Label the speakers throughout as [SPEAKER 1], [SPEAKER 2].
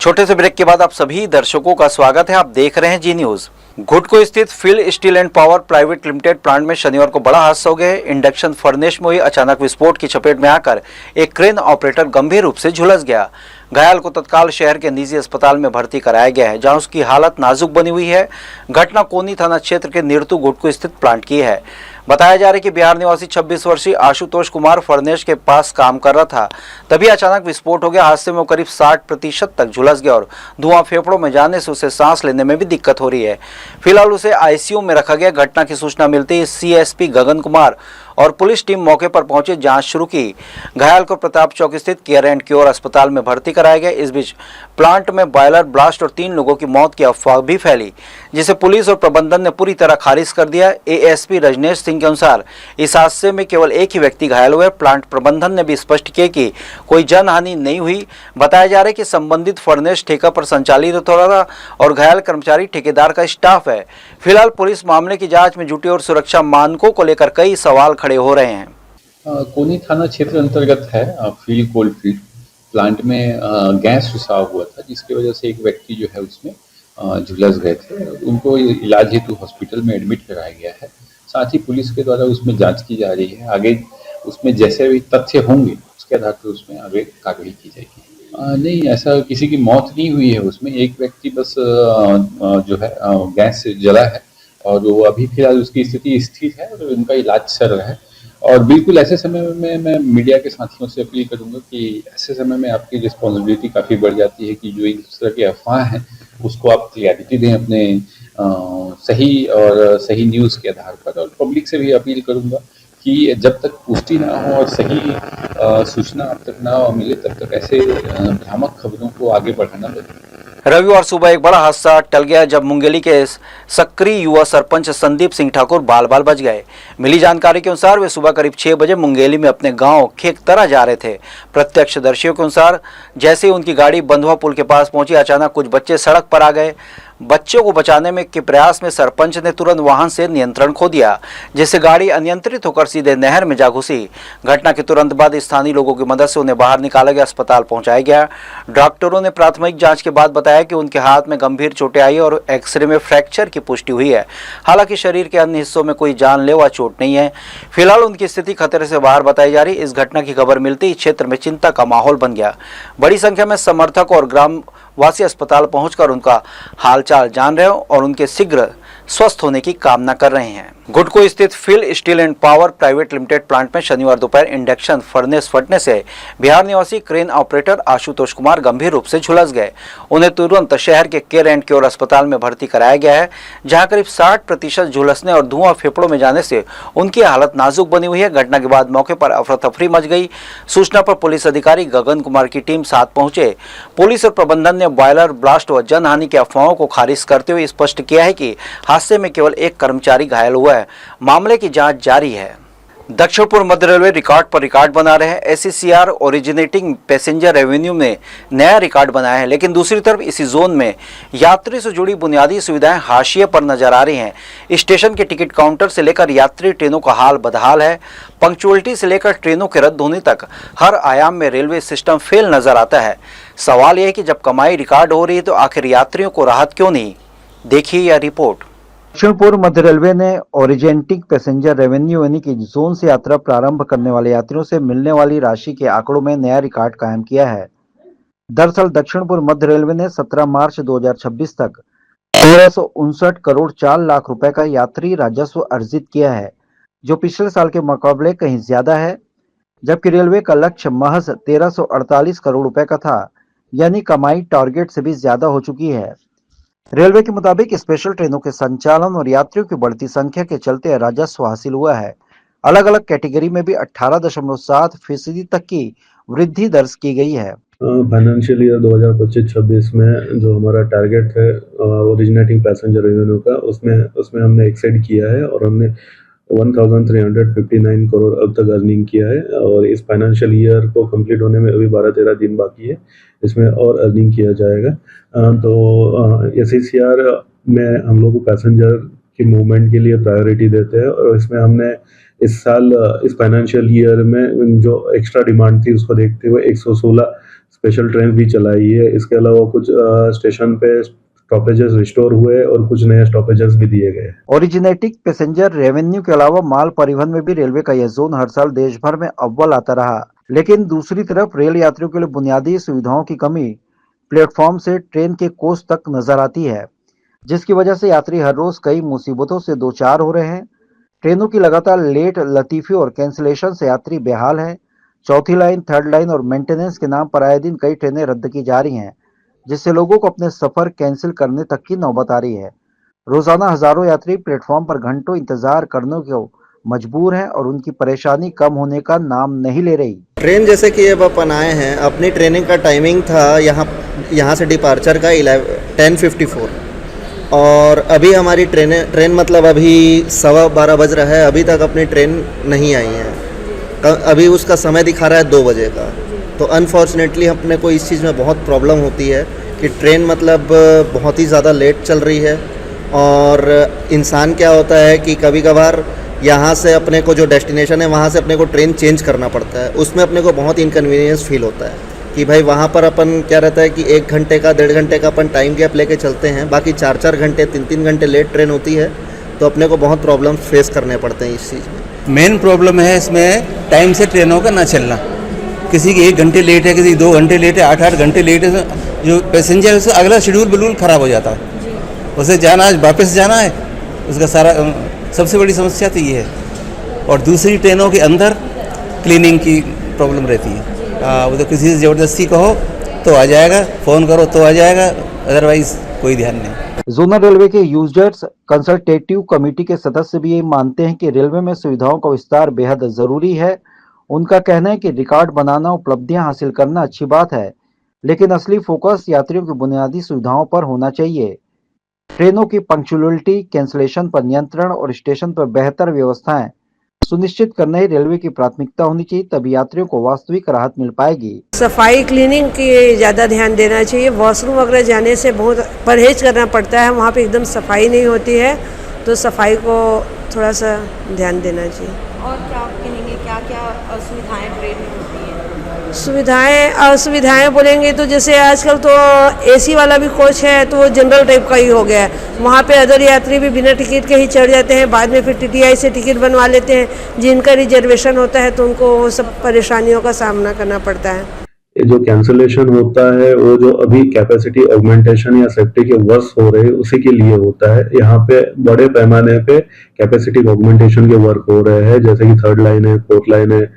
[SPEAKER 1] छोटे से ब्रेक के बाद आप सभी दर्शकों का स्वागत है। आप देख रहे हैं जी न्यूज। घुटको स्थित field steel and power private limited plant में शनिवार को बड़ा हादसा हो गया। इंडक्शन फर्नेस में हुई अचानक विस्फोट की चपेट में आकर एक क्रेन ऑपरेटर गंभीर रूप से झुलस गया। घायल को तत्काल शहर के निजी अस्पताल में भर्ती कराया गया है, जहां उसकी हालत नाजुक बनी हुई है। घटना कोनी थाना क्षेत्र के निरतु घुटको स्थित प्लांट की है। बताया जा रहा है कि बिहार निवासी 26 वर्षीय आशुतोष कुमार फर्नेस के पास काम कर रहा था, तभी अचानक विस्फोट हो गया। हादसे में वो करीब 60% तक झुलस गया और धुआं फेफड़ों में जाने से उसे सांस लेने में भी दिक्कत हो रही है। फिलहाल उसे आईसीयू में रखा गया। घटना की सूचना मिलते ही सीएसपी गगन कुमार और पुलिस टीम मौके पर पहुंचे, जांच शुरू की। घायल को प्रताप चौक स्थित केयर एंड क्योर अस्पताल में भर्ती कराया गया। इस बीच प्लांट में बॉयलर ब्लास्ट और 3 लोगों की मौत की अफवाह भी फैली, जिसे पुलिस और प्रबंधन ने पूरी तरह खारिज कर दिया। एएसपी रजनेश सिंह के अनुसार इस हादसे में केवल एक ही व्यक्ति घायल हुए। प्लांट प्रबंधन ने भी स्पष्ट किया कि कोई जनहानि नहीं हुई। बताया जा रहा है कि संबंधित फर्नेस ठेका पर संचालित हो रहा था और घायल कर्मचारी ठेकेदार का स्टाफ है। फिलहाल पुलिस मामले की जांच में जुटी और सुरक्षा मानकों को लेकर कई सवाल खड़े हो रहे हैं।
[SPEAKER 2] कोनी थाना क्षेत्र अंतर्गत है फील्ड कोल्ड फील्ड प्लांट में गैस रिसाव हुआ था, जिसकी वजह से एक व्यक्ति जो है उसमें झुलस गए थे। उनको इलाज हेतु हॉस्पिटल में एडमिट कराया गया है। साथ ही पुलिस के द्वारा उसमें जांच की जा रही है। आगे उसमें जैसे भी तथ्य होंगे उसके आधार पर उसमें आगे कार्रवाई की जाएगी। नहीं, ऐसा किसी की मौत नहीं हुई है। उसमें एक व्यक्ति बस जो है गैस से जला है और वो अभी फिलहाल उसकी स्थिति स्थिर है और उनका इलाज चल रहा है। और बिल्कुल ऐसे समय में मैं मीडिया के साथियों से अपील करूंगा कि ऐसे समय में आपकी रिस्पॉन्सिबिलिटी काफ़ी बढ़ जाती है कि जो इस तरह की अफवाह हैं उसको आप क्लियरिटी दें अपने सही न्यूज़ के आधार पर। और पब्लिक से भी अपील करूंगा कि जब तक पुष्टि ना हो और सही सूचना अब तक ना मिले तब तक ऐसे भ्रामक खबरों को आगे बढ़ाना बंद।
[SPEAKER 1] रविवार सुबह एक बड़ा हादसा टल गया जब मुंगेली के सक्रिय युवा सरपंच संदीप सिंह ठाकुर बाल बाल बच गए। मिली जानकारी के अनुसार वे सुबह करीब 6 बजे मुंगेली में अपने गांव खेकतरा जा रहे थे। प्रत्यक्षदर्शियों के अनुसार जैसे ही उनकी गाड़ी बंधुआ पुल के पास पहुंची, अचानक कुछ बच्चे सड़क पर आ गए। बच्चों को बचाने में के प्रयास में सरपंच ने तुरंत वाहन से नियंत्रण खो दिया, जिससे गाड़ी अनियंत्रित होकर सीधे नहर में जा घुसी। घटना के तुरंत बाद स्थानीय लोगों की मदद से उन्हें बाहर निकाला गया, अस्पताल पहुंचाया गया। डॉक्टरों ने प्राथमिक जांच के बाद बताया कि उनके हाथ में गंभीर चोटें आई और एक्सरे में फ्रैक्चर की पुष्टि हुई है। हालांकि शरीर के अन्य हिस्सों में कोई जानलेवा चोट नहीं है। फिलहाल उनकी स्थिति खतरे से बाहर बताई जा रही। इस घटना की खबर मिलते ही क्षेत्र में चिंता का माहौल बन गया। बड़ी संख्या में समर्थक और ग्रामवासी अस्पताल पहुंचकर उनका हालचाल जान रहे हैं और उनके शीघ्र स्वस्थ होने की कामना कर रहे हैं। घुटको स्थित field steel and power private limited plant में शनिवार दोपहर इंडक्शन फर्नेस फटने से बिहार निवासी क्रेन ऑपरेटर आशुतोष कुमार गंभीर रूप से झुलस गए। उन्हें तुरंत शहर के केयर एंड क्योर अस्पताल में भर्ती कराया गया है, जहां करीब 60% झुलसने और धुआं फेफड़ों में जाने से उनकी हालत नाजुक बनी हुई है। घटना के बाद मौके पर अफरा तफरी मच गई। सूचना पर पुलिस अधिकारी गगन कुमार की टीम साथ पहुंचे। पुलिस और प्रबंधन ने बॉयलर ब्लास्ट व जनहानि की अफवाहों को खारिज करते हुए स्पष्ट किया है कि हादसे में केवल एक कर्मचारी घायल हुआ है। मामले की जांच जारी है। दक्षिण पूर्व मध्य रेलवे रिकॉर्ड पर रिकॉर्ड बना रहे हैं। एससीसीआर ओरिजिनेटिंग पैसेंजर रेवेन्यू में नया रिकॉर्ड बनाया है, लेकिन दूसरी तरफ इसी जोन में यात्री से जुड़ी बुनियादी सुविधाएं हाशिए पर नजर आ रही हैं। स्टेशन के टिकट काउंटर से लेकर यात्री ट्रेनों का हाल बदहाल है। पंक्चुअलिटी से लेकर ट्रेनों के रद्द होने तक हर आयाम में रेलवे सिस्टम फेल नजर आता है। सवाल यह है कि जब कमाई रिकॉर्ड हो रही है तो आखिर यात्रियों को राहत क्यों नहीं? देखिए यह रिपोर्ट। दक्षिण पूर्व मध्य रेलवे ने ओरिजेंटिक पैसेंजर रेवेन्यू यानी कि जोन से यात्रा प्रारंभ करने वाले यात्रियों से मिलने वाली राशि के आंकड़ों में नया रिकॉर्ड कायम किया है। दरअसल दक्षिण पूर्व मध्य रेलवे ने 17 मार्च 2026 तक 1359 करोड़ 4 लाख रुपए का यात्री राजस्व अर्जित किया है, जो पिछले साल के मुकाबले कहीं ज्यादा है। जबकि रेलवे का लक्ष्य महज 1348 करोड़ रुपए का था, यानी कमाई टारगेट से भी ज्यादा हो चुकी है। रेलवे के मुताबिक स्पेशल ट्रेनों के संचालन और यात्रियों की बढ़ती संख्या के चलते राजस्व हासिल हुआ है। अलग अलग कैटेगरी में भी 18.7% तक की वृद्धि दर्ज की गई है।
[SPEAKER 3] फाइनेंशियल ईयर 2025-26 में जो हमारा टारगेट है ओरिजिनेटिंग पैसेंजर रेवेन्यू का, उसमें हमने एक्सेड किया है और हमने 1359 करोड़ अब तक अर्निंग किया है। और इस फाइनेंशियल ईयर को कंप्लीट होने में अभी 12-13 दिन बाकी है, इसमें और अर्निंग किया जाएगा। तो एससीसीआर में हम लोग पैसेंजर की मूवमेंट के लिए प्रायोरिटी देते हैं और इसमें हमने इस साल इस फाइनेंशियल ईयर में जो एक्स्ट्रा डिमांड थी उसको देखते हुए 116 स्पेशल ट्रेन भी चलाई है। इसके अलावा कुछ स्टेशन पे स्टॉपेजेस रिस्टोर हुए और कुछ नए स्टॉपेजेस भी दिए गए।
[SPEAKER 1] ओरिजिनेटिंग पैसेंजर रेवेन्यू के अलावा माल परिवहन में भी रेलवे का यह जोन हर साल देश भर में अव्वल आता रहा, लेकिन दूसरी तरफ रेल यात्रियों के लिए बुनियादी सुविधाओं की कमी प्लेटफॉर्म से ट्रेन के कोच तक नजर आती है, जिसकी वजह से यात्री हर रोज कई मुसीबतों से दो चार हो रहे हैं। ट्रेनों की लगातार लेट, लतीफी और कैंसिलेशन से यात्री बेहाल है। चौथी लाइन, थर्ड लाइन और मेंटेनेंस के नाम पर आए दिन कई ट्रेनें रद्द की जा रही हैं, जिससे लोगों को अपने सफर कैंसिल करने तक की नौबत आ रही है। रोजाना हजारों यात्री प्लेटफॉर्म पर घंटों इंतजार करने को मजबूर हैं और उनकी परेशानी कम होने का नाम नहीं ले रही।
[SPEAKER 4] ट्रेन जैसे कि अब अपन आए हैं, अपनी ट्रेनिंग का टाइमिंग था यहाँ से डिपार्चर का 10:54 और अभी हमारी ट्रेन मतलब अभी 12:15 बज रहा है, अभी तक अपनी ट्रेन नहीं आई है। अभी उसका समय दिखा रहा है 2 बजे का। तो अनफॉर्चुनेटली अपने को इस चीज़ में बहुत प्रॉब्लम होती है कि ट्रेन मतलब बहुत ही ज़्यादा लेट चल रही है और इंसान क्या होता है कि कभी कभार यहाँ से अपने को जो डेस्टिनेशन है वहाँ से अपने को ट्रेन चेंज करना पड़ता है। उसमें अपने को बहुत इनकन्वीनियंस फील होता है कि भाई वहाँ पर अपन क्या रहता है कि 1 घंटे का 1.5 घंटे का अपन टाइम गैप लेके चलते हैं, बाकी 4-4 घंटे 3-3 घंटे लेट ट्रेन होती है, तो अपने को बहुत प्रॉब्लम्स फेस करने पड़ते हैं इस चीज़ में।
[SPEAKER 5] मेन प्रॉब्लम है इसमें टाइम से ट्रेनों का ना चलना। किसी की 1 घंटे लेट है, किसी की 2 घंटे लेट है, 8-8 घंटे लेट है, जो पैसेंजर है उसका अगला शेड्यूल बिल्कुल ख़राब हो जाता है। उसे जाना है, वापस जाना है, उसका सारा सबसे बड़ी समस्या तो ये है। और दूसरी ट्रेनों के अंदर क्लीनिंग की प्रॉब्लम रहती है। वो तो किसी से ज़बरदस्ती कहो तो आ जाएगा, फ़ोन करो तो आ जाएगा, अदरवाइज़ कोई ध्यान नहीं।
[SPEAKER 1] जोनल रेलवे के यूजर्स कंसल्टेटिव कमेटी के सदस्य भी ये मानते हैं कि रेलवे में सुविधाओं का विस्तार बेहद जरूरी है। उनका कहना है कि रिकॉर्ड बनाना, उपलब्धियां हासिल करना अच्छी बात है, लेकिन असली फोकस यात्रियों की बुनियादी सुविधाओं पर होना चाहिए। ट्रेनों की पंक्चुअलिटी, कैंसिलेशन पर नियंत्रण और स्टेशन पर बेहतर व्यवस्थाएं सुनिश्चित करना ही रेलवे की प्राथमिकता होनी चाहिए, तभी यात्रियों को वास्तविक राहत मिल पाएगी।
[SPEAKER 6] सफाई क्लीनिंग की ज़्यादा ध्यान देना चाहिए। वॉशरूम वगैरह जाने से बहुत परहेज करना पड़ता है, वहाँ पे एकदम सफाई नहीं होती है, तो सफाई को थोड़ा सा ध्यान देना चाहिए।
[SPEAKER 7] और क्या आप कहेंगे, क्या क्या असुविधाएं ट्रेन में होती हैं?
[SPEAKER 6] असुविधाएं बोलेंगे तो जैसे आजकल तो एसी वाला भी कोच है तो वो जनरल टाइप का ही हो गया है। वहाँ पे अदर यात्री भी बिना टिकट के ही चढ़ जाते हैं, बाद में फिर टीटीआई से टिकट बनवा लेते हैं। जिनका रिजर्वेशन होता है तो उनको वो सब परेशानियों का सामना करना पड़ता है।
[SPEAKER 3] जो कैंसिलेशन होता है वो जो अभी कैपेसिटी ऑगमेंटेशन या सेफ्टी के वर्क हो रहे हैं उसी के लिए होता है। यहाँ पे बड़े पैमाने पे कैपेसिटी ऑगमेंटेशन के वर्क हो रहे हैं, जैसे कि 3rd लाइन है, 4th लाइन है,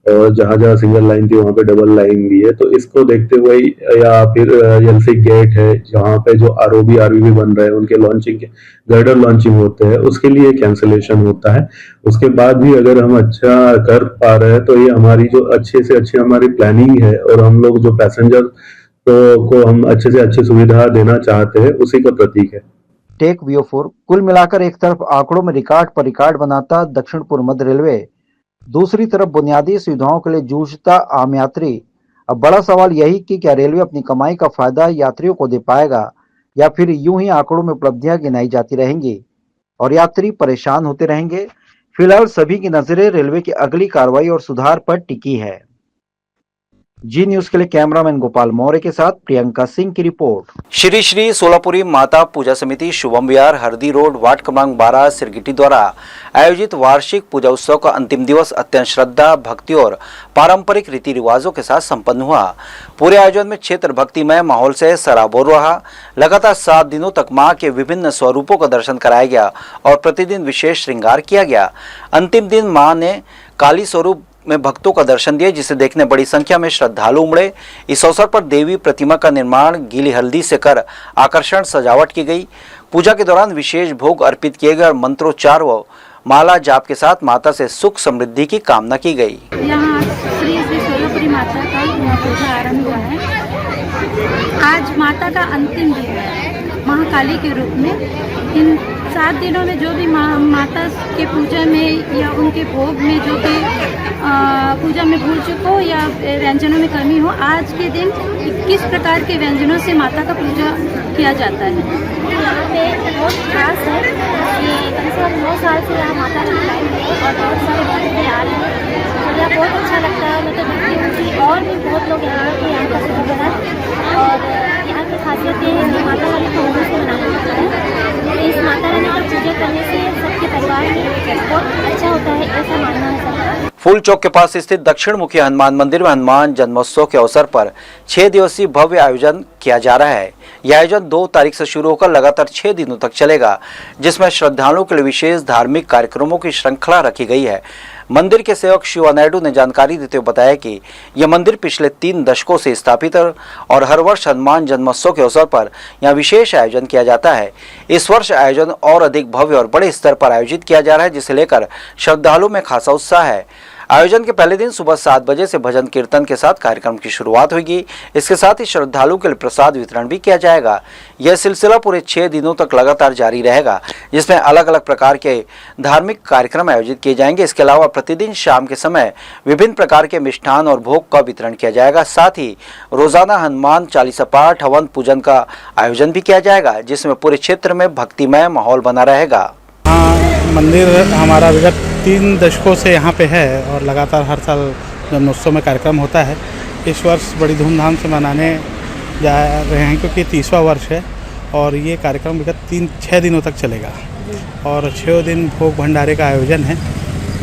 [SPEAKER 3] और जहाँ जहाँ सिंगल लाइन थी वहाँ पे डबल लाइन भी है। तो इसको देखते हुए या फिर एलसी गेट है जहाँ पे जो आरओबी आरवीबी बन रहे हैं उनके लॉन्चिंग के गर्डर लॉन्चिंग होते हैं, उसके लिए कैंसिलेशन होता है। उसके बाद भी अगर हम अच्छा कर पा रहे हैं तो ये हमारी जो अच्छे से अच्छी हमारी प्लानिंग है और हम लोग जो पैसेंजर को हम अच्छे से अच्छी सुविधा देना चाहते हैं उसी का प्रतीक है।
[SPEAKER 1] टेक VO4 कुल मिलाकर एक तरफ आंकड़ों में रिकॉर्ड पर रिकॉर्ड बनाता दक्षिण पूर्व मध्य रेलवे, दूसरी तरफ बुनियादी सुविधाओं के लिए जूझता आम यात्री। अब बड़ा सवाल यही कि क्या रेलवे अपनी कमाई का फायदा यात्रियों को दे पाएगा या फिर यूं ही आंकड़ों में उपलब्धियां गिनाई जाती रहेंगी और यात्री परेशान होते रहेंगे। फिलहाल सभी की नजरें रेलवे की अगली कार्रवाई और सुधार पर टिकी है। जी न्यूज के लिए कैमरामैन गोपाल मौर्य के साथ प्रियंका सिंह की रिपोर्ट। श्री श्री सोलापुरी माता पूजा समिति शुभम विहार, हरदी रोड, वार्ड क्रमांक 12, सिरगिटी द्वारा आयोजित वार्षिक पूजा उत्सव का अंतिम दिवस अत्यंत श्रद्धा, भक्ति और पारंपरिक रीति रिवाजों के साथ संपन्न हुआ। पूरे आयोजन में क्षेत्र भक्तिमय माहौल से सराबोर रहा। लगातार 7 दिनों तक मां के विभिन्न स्वरूपों का दर्शन कराया गया और प्रतिदिन विशेष श्रृंगार किया गया। अंतिम दिन मां ने काली स्वरूप में भक्तों का दर्शन दिया, जिसे देखने बड़ी संख्या में श्रद्धालु उमड़े। इस अवसर पर देवी प्रतिमा का निर्माण गीली हल्दी से कर आकर्षण सजावट की गई। पूजा के दौरान विशेष भोग अर्पित किए गए और मंत्रोच्चार व माला जाप के साथ माता से सुख समृद्धि की कामना की गई।
[SPEAKER 8] यहाँ श्री श्री सोलापुरी माता का पूजा आरंभ हुआ है। आज माता का अंतिम दिन है महाकाली के रूप में। इन 7 दिनों में जो भी माता के पूजा में या उनके भोग में जो भी पूजा में भूल चुको या व्यंजनों में कमी हो, आज के दिन 21 प्रकार के व्यंजनों से माता का पूजा किया जाता है।
[SPEAKER 9] यहाँ पे बहुत खास है कि कम से कम 9 साल से यहाँ माता की लाइन है और बहुत सारे भक्त आ रहे हैं। मुझे बहुत अच्छा लगता है। मतलब और भी बहुत लोग यहाँ के यहाँ का
[SPEAKER 1] फूल चौक के पास स्थित दक्षिण मुखी हनुमान मंदिर में हनुमान जन्मोत्सव के अवसर पर 6 दिवसीय भव्य आयोजन किया जा रहा है। यह आयोजन 2 तारीख से शुरू होकर लगातार 6 दिनों तक चलेगा, जिसमें श्रद्धालुओं के लिए विशेष धार्मिक कार्यक्रमों की श्रृंखला रखी गई है। मंदिर के सेवक शिवा नायडू ने जानकारी देते हुए बताया कि यह मंदिर पिछले 3 दशकों से स्थापित है और हर वर्ष हनुमान जन्मोत्सव के अवसर पर यहाँ विशेष आयोजन किया जाता है। इस वर्ष आयोजन और अधिक भव्य और बड़े स्तर पर आयोजित किया जा रहा है, जिसे लेकर श्रद्धालुओं में खासा उत्साह है। आयोजन के पहले दिन सुबह 7 बजे से भजन कीर्तन के साथ कार्यक्रम की शुरुआत होगी। इसके साथ ही श्रद्धालुओं के लिए प्रसाद वितरण भी किया जाएगा। यह सिलसिला पूरे 6 दिनों तक लगातार जारी रहेगा, जिसमें अलग अलग प्रकार के धार्मिक कार्यक्रम आयोजित किए जाएंगे। इसके अलावा प्रतिदिन शाम के समय विभिन्न प्रकार के मिष्ठान और भोग का वितरण किया जाएगा। साथ ही रोजाना हनुमान चालीसा पाठ, हवन पूजन का आयोजन भी किया जाएगा, जिसमें पूरे क्षेत्र में भक्तिमय माहौल बना रहेगा।
[SPEAKER 10] मंदिर हमारा विगत 3 दशकों से यहाँ पे है और लगातार हर साल जन्मोत्सव में कार्यक्रम होता है। इस वर्ष बड़ी धूमधाम से मनाने जा रहे हैं क्योंकि 30वां वर्ष है और ये कार्यक्रम विगत 6 दिनों तक चलेगा और 6 दिन भोग भंडारे का आयोजन है।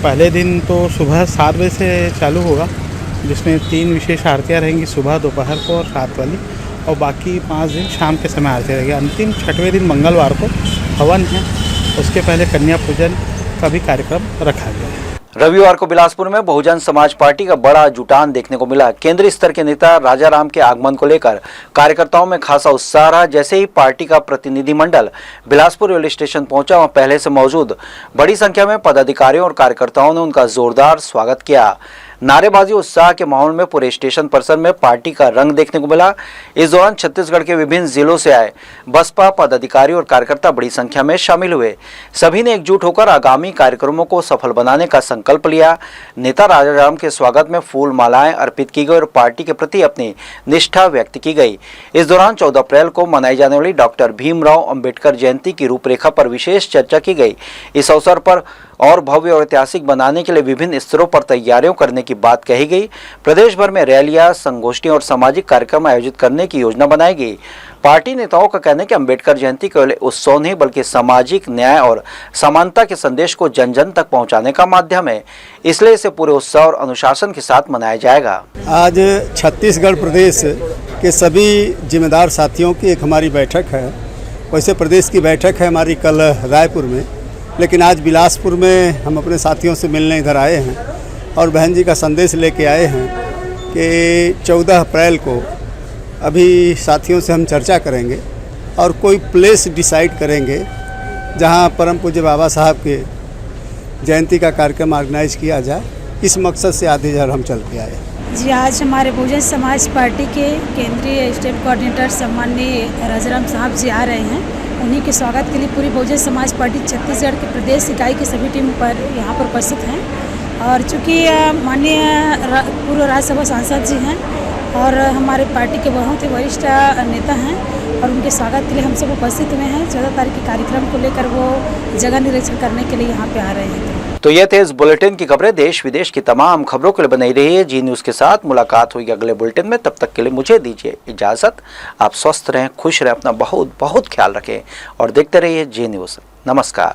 [SPEAKER 10] पहले दिन तो सुबह 7 बजे से चालू होगा, जिसमें 3 विशेष आरतियाँ रहेंगी, सुबह, दोपहर को और रात वाली, और बाकी 5 दिन शाम के समय आरती रहेगी। अंतिम 6वें दिन मंगलवार को हवन है, उसके पहले कन्या पूजन का भी कार्यक्रम रखा गया है।
[SPEAKER 1] रविवार को बिलासपुर में बहुजन समाज पार्टी का बड़ा जुटान देखने को मिला। केंद्रीय स्तर के नेता राजाराम के आगमन को लेकर कार्यकर्ताओं में खासा उत्साह रहा। जैसे ही पार्टी का प्रतिनिधिमंडल बिलासपुर रेलवे स्टेशन पहुंचा, वहां पहले से मौजूद बड़ी संख्या में पदाधिकारियों और कार्यकर्ताओं ने उनका जोरदार स्वागत किया। नारेबाजी उत्साह के माहौल में पूरे स्टेशन परिसर में पार्टी का रंग देखने को मिला। इस दौरान छत्तीसगढ़ के विभिन्न जिलों से आए बसपा पदाधिकारी और कार्यकर्ता बड़ी संख्या में शामिल हुए। सभी ने एकजुट होकर आगामी कार्यक्रमों को सफल बनाने का संकल्प लिया। नेता राजाराम के स्वागत में फूल मालाएं अर्पित की गई और पार्टी के प्रति अपनी निष्ठा व्यक्त की गई। इस दौरान 14 अप्रैल को मनाई जाने वाली डॉक्टर भीमराव अंबेडकर जयंती की रूपरेखा पर विशेष चर्चा की गई। इस अवसर पर और भव्य और ऐतिहासिक बनाने के लिए विभिन्न स्तरों पर तैयारियों करने की बात कही गई। प्रदेश भर में रैलियां, संगोष्ठियां और सामाजिक कार्यक्रम आयोजित करने की योजना बनाई गई। पार्टी नेताओं का कहना है कि अंबेडकर जयंती केवल उत्सव नहीं बल्कि सामाजिक न्याय और समानता के संदेश को जन जन तक पहुंचाने का माध्यम है, इसलिए इसे पूरे उत्साह और अनुशासन के साथ मनाया जाएगा।
[SPEAKER 11] आज छत्तीसगढ़ प्रदेश के सभी जिम्मेदार साथियों की एक हमारी बैठक है। वैसे प्रदेश की बैठक है हमारी कल रायपुर में, लेकिन आज बिलासपुर में हम अपने साथियों से मिलने इधर आए हैं और बहन जी का संदेश लेके आए हैं कि 14 अप्रैल को अभी साथियों से हम चर्चा करेंगे और कोई प्लेस डिसाइड करेंगे जहां परम पूज्य बाबा साहब के जयंती का कार्यक्रम ऑर्गेनाइज किया जाए। इस मकसद से आधे हजार हम चल के आए।
[SPEAKER 8] जी, आज हमारे बहुजन समाज पार्टी के केंद्रीय स्टेट कोऑर्डिनेटर सम्माननीय राजाराम साहब जी आ रहे हैं। उन्हीं के स्वागत के लिए पूरी बहुजन समाज पार्टी छत्तीसगढ़ के प्रदेश इकाई की सभी टीम पर यहाँ पर उपस्थित हैं। और चूँकि माननीय पूर्व राज्यसभा सांसद जी हैं और हमारे पार्टी के बहुत ही वरिष्ठ नेता हैं और उनके स्वागत के लिए हम सब उपस्थित हुए हैं। 14 तारीख के कार्यक्रम को लेकर वो जगह निरीक्षण करने के लिए यहाँ पे आ रहे हैं।
[SPEAKER 1] तो ये थे इस बुलेटिन की खबरें। देश विदेश की तमाम खबरों के लिए बनी रही जी न्यूज़ के साथ। मुलाकात हुई अगले बुलेटिन में, तब तक के लिए मुझे दीजिए इजाज़त। आप स्वस्थ रहें, खुश रहें, अपना बहुत बहुत ख्याल रखें और देखते रहिए जी न्यूज़। नमस्कार।